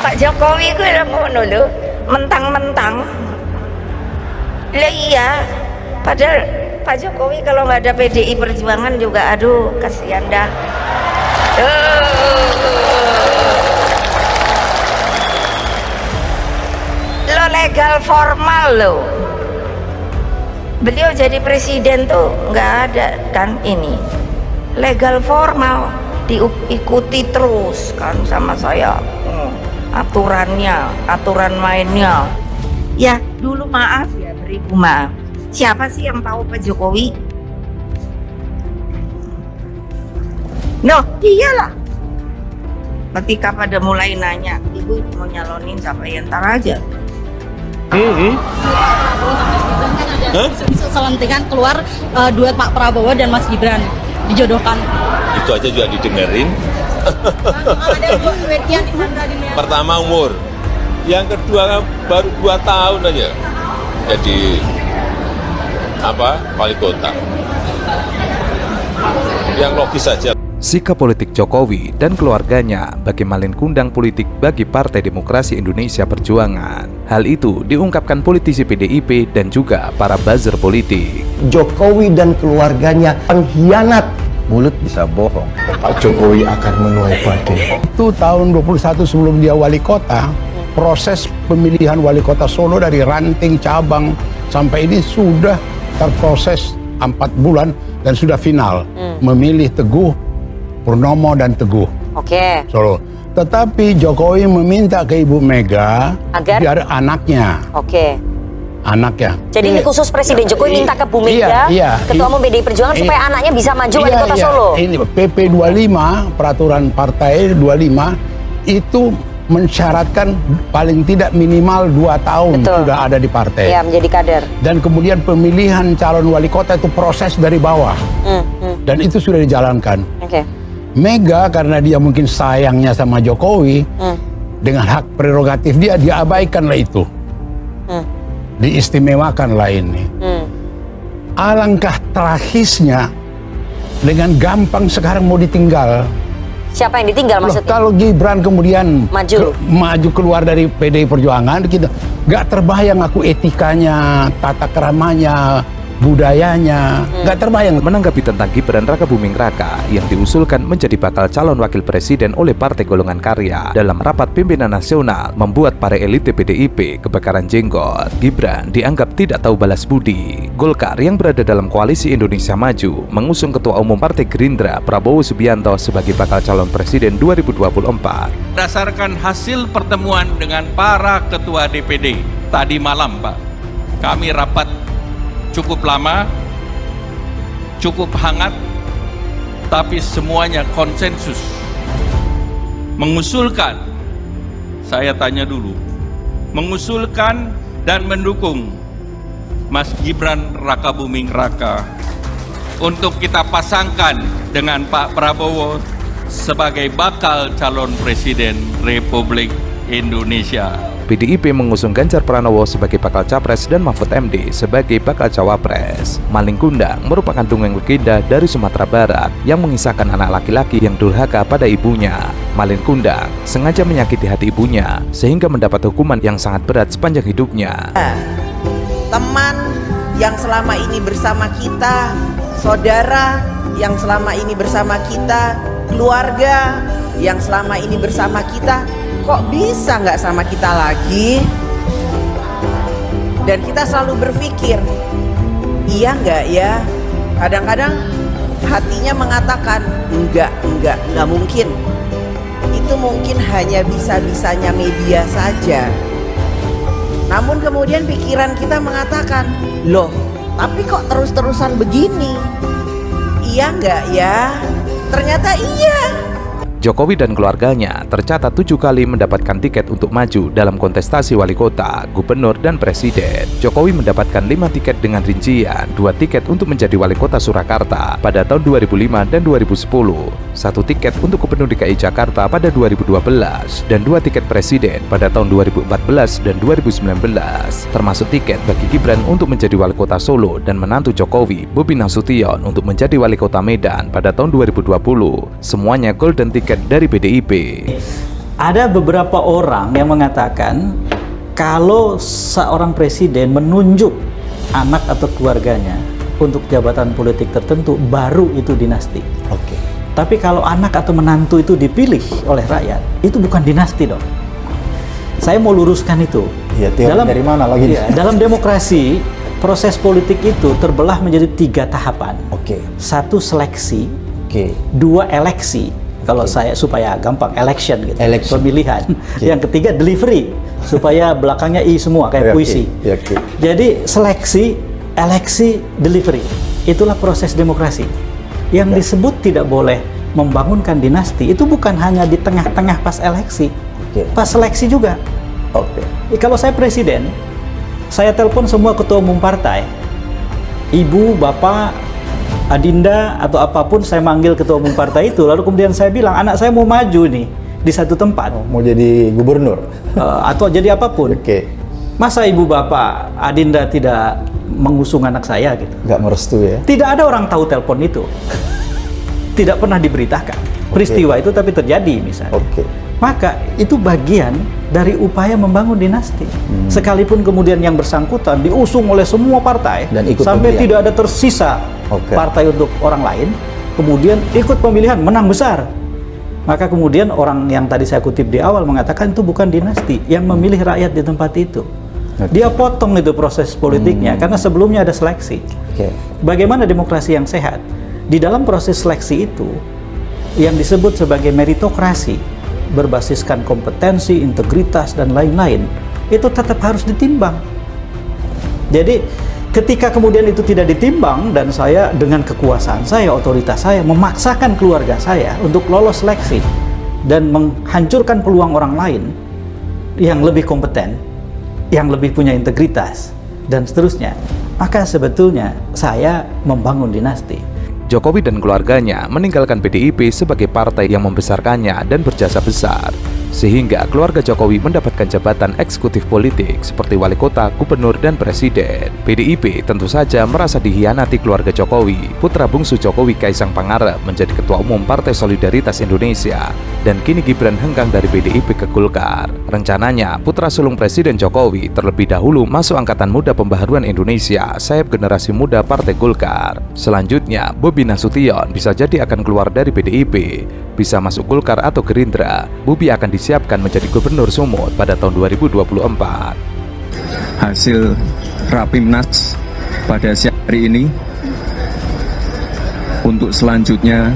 Pak Jokowi gue lah ngono lho, mentang-mentang. Lah iya, padahal Pak Jokowi kalau nggak ada PDI Perjuangan juga, aduh kasihan dah. Lo legal formal lo. Beliau jadi presiden tuh nggak ada kan ini. Legal formal diikuti terus kan sama saya. Aturannya, aturan mainnya. Ya dulu maaf ya, beribu maaf. Siapa sih yang tahu Pak Jokowi? Noh, iyalah. Ketika pada mulai nanya, ibu mau nyalonin siapa, ya ntar aja. Selentingan keluar duet Pak Prabowo dan Mas Gibran dijodohkan. Itu aja juga didengerin. Ada dua duetnya di mana di Pertama umur, yang kedua baru 2 tahun aja jadi wali kota. Yang logis saja. Sikap politik Jokowi dan keluarganya bagi malin kundang politik bagi Partai Demokrasi Indonesia Perjuangan. Hal itu diungkapkan politisi PDIP dan juga para buzzer politik. Jokowi dan keluarganya pengkhianat. Mulut bisa bohong. Pak Jokowi akan menuai badai. Itu tahun 21 sebelum dia wali kota, proses pemilihan wali kota Solo dari ranting cabang sampai ini sudah terproses 4 bulan dan sudah final. Memilih Teguh, Purnomo dan Teguh. Oke. Solo. Tetapi Jokowi meminta ke Ibu Mega agar biar anaknya. Oke. Anaknya. Jadi ini khusus Presiden Jokowi minta ke Bu Mega, Ketua Umum PDI Perjuangan supaya anaknya bisa maju wali kota Solo. Ini PP 25, peraturan partai 25 itu mensyaratkan paling tidak minimal 2 tahun. Betul. Sudah ada di partai. Ya, menjadi kader. Dan kemudian pemilihan calon wali kota itu proses dari bawah. Dan itu sudah dijalankan. Oke. Mega karena dia mungkin sayangnya sama Jokowi, dengan hak prerogatif dia abaikanlah itu. Diistimewakanlah ini. Alangkah tragisnya, dengan gampang sekarang mau ditinggal. Siapa yang ditinggal maksudnya? Kalau Gibran kemudian maju keluar dari PDI Perjuangan, kita nggak terbayang aku etikanya, tata keramanya, budayanya, nggak terbayang. Menanggapi tentang Gibran Rakabuming Raka yang diusulkan menjadi bakal calon wakil presiden oleh Partai Golongan Karya dalam rapat pimpinan nasional membuat para elit PDIP kebakaran jenggot. Gibran dianggap tidak tahu balas budi. Golkar yang berada dalam koalisi Indonesia Maju mengusung Ketua Umum Partai Gerindra Prabowo Subianto sebagai bakal calon presiden 2024. Berdasarkan hasil pertemuan dengan para ketua DPD tadi malam, Pak, kami rapat cukup lama, cukup hangat, tapi semuanya konsensus mengusulkan, saya tanya dulu, mengusulkan dan mendukung Mas Gibran Rakabuming Raka untuk kita pasangkan dengan Pak Prabowo sebagai bakal calon presiden Republik Indonesia. PDIP mengusung Ganjar Pranowo sebagai bakal capres dan Mahfud MD sebagai bakal cawapres. Maling kundang merupakan dongeng legenda dari Sumatera Barat yang mengisahkan anak laki-laki yang durhaka pada ibunya. Maling kundang sengaja menyakiti hati ibunya sehingga mendapat hukuman yang sangat berat sepanjang hidupnya. Teman yang selama ini bersama kita, saudara yang selama ini bersama kita, keluarga yang selama ini bersama kita, kok bisa nggak sama kita lagi? Dan kita selalu berpikir, iya nggak ya? Kadang-kadang hatinya mengatakan nggak mungkin. Itu mungkin hanya bisa-bisanya media saja. Namun kemudian pikiran kita mengatakan, loh, tapi kok terus-terusan begini? Iya nggak ya? Ternyata iya. Jokowi dan keluarganya tercatat 7 kali mendapatkan tiket untuk maju dalam kontestasi wali kota, gubernur, dan presiden. Jokowi mendapatkan 5 tiket dengan rincian 2 tiket untuk menjadi wali kota Surakarta pada tahun 2005 dan 2010, 1 tiket untuk gubernur DKI Jakarta pada 2012, dan 2 tiket presiden pada tahun 2014 dan 2019, termasuk tiket bagi Gibran untuk menjadi wali kota Solo dan menantu Jokowi, Bobi Nasution, untuk menjadi wali kota Medan pada tahun 2020. Semuanya golden ticket dari PDIP. Ada beberapa orang yang mengatakan kalau seorang presiden menunjuk anak atau keluarganya untuk jabatan politik tertentu, baru itu dinasti. Oke. Tapi kalau anak atau menantu itu dipilih oleh rakyat, itu bukan dinasti dong. Saya mau luruskan itu. Ya, dari mana lagi? Ya, dalam demokrasi, proses politik itu terbelah menjadi 3 tahapan. Oke. 1 seleksi, Oke. 2 eleksi. Kalau saya supaya gampang, election gitu, pemilihan. Okay. Yang ketiga delivery, supaya belakangnya i semua kayak puisi. Okay. Jadi seleksi, eleksi, delivery, itulah proses demokrasi. Yang disebut tidak boleh membangunkan dinasti itu bukan hanya di tengah-tengah pas eleksi, pas seleksi juga. Kalau saya presiden, saya telepon semua ketua umum partai, ibu, bapak, adinda atau apapun, saya manggil ketua umum partai itu, lalu kemudian saya bilang anak saya mau maju nih di satu tempat, mau jadi gubernur atau jadi apapun. Masa ibu, bapak, adinda tidak mengusung anak saya gitu? Nggak merestui ya? Tidak ada orang tahu telepon itu, tidak pernah diberitakan peristiwa itu, tapi terjadi misalnya. Maka itu bagian dari upaya membangun dinasti. Sekalipun kemudian yang bersangkutan diusung oleh semua partai dan ikut sampai pemilihan, tidak ada tersisa partai untuk orang lain, kemudian ikut pemilihan menang besar. Maka kemudian orang yang tadi saya kutip di awal mengatakan itu bukan dinasti, yang memilih rakyat di tempat itu. Dia potong itu proses politiknya karena sebelumnya ada seleksi. Bagaimana demokrasi yang sehat? Di dalam proses seleksi itu yang disebut sebagai meritokrasi, berbasiskan kompetensi, integritas, dan lain-lain, itu tetap harus ditimbang. Jadi ketika kemudian itu tidak ditimbang dan saya dengan kekuasaan saya, otoritas saya, memaksakan keluarga saya untuk lolos seleksi dan menghancurkan peluang orang lain yang lebih kompeten, yang lebih punya integritas, dan seterusnya, maka sebetulnya saya membangun dinasti. Jokowi dan keluarganya meninggalkan PDIP sebagai partai yang membesarkannya dan berjasa besar, sehingga keluarga Jokowi mendapatkan jabatan eksekutif politik seperti wali kota, gubernur, dan presiden. PDIP tentu saja merasa dihianati keluarga Jokowi. Putra bungsu Jokowi, Kaisang Pangarep, menjadi ketua umum Partai Solidaritas Indonesia, dan kini Gibran hengkang dari PDIP ke Golkar. Rencananya, putra sulung Presiden Jokowi terlebih dahulu masuk Angkatan Muda Pembaharuan Indonesia, sayap generasi muda Partai Golkar. Selanjutnya, Bobi Nasution bisa jadi akan keluar dari PDIP, bisa masuk Golkar atau Gerindra. Bobi akan disiapkan menjadi gubernur Sumut pada tahun 2024. Hasil Rapimnas pada siang hari ini, untuk selanjutnya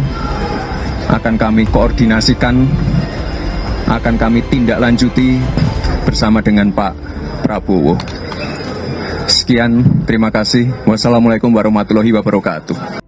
akan kami koordinasikan, akan kami tindak lanjuti bersama dengan Pak Prabowo. Sekian, terima kasih. Wassalamualaikum warahmatullahi wabarakatuh.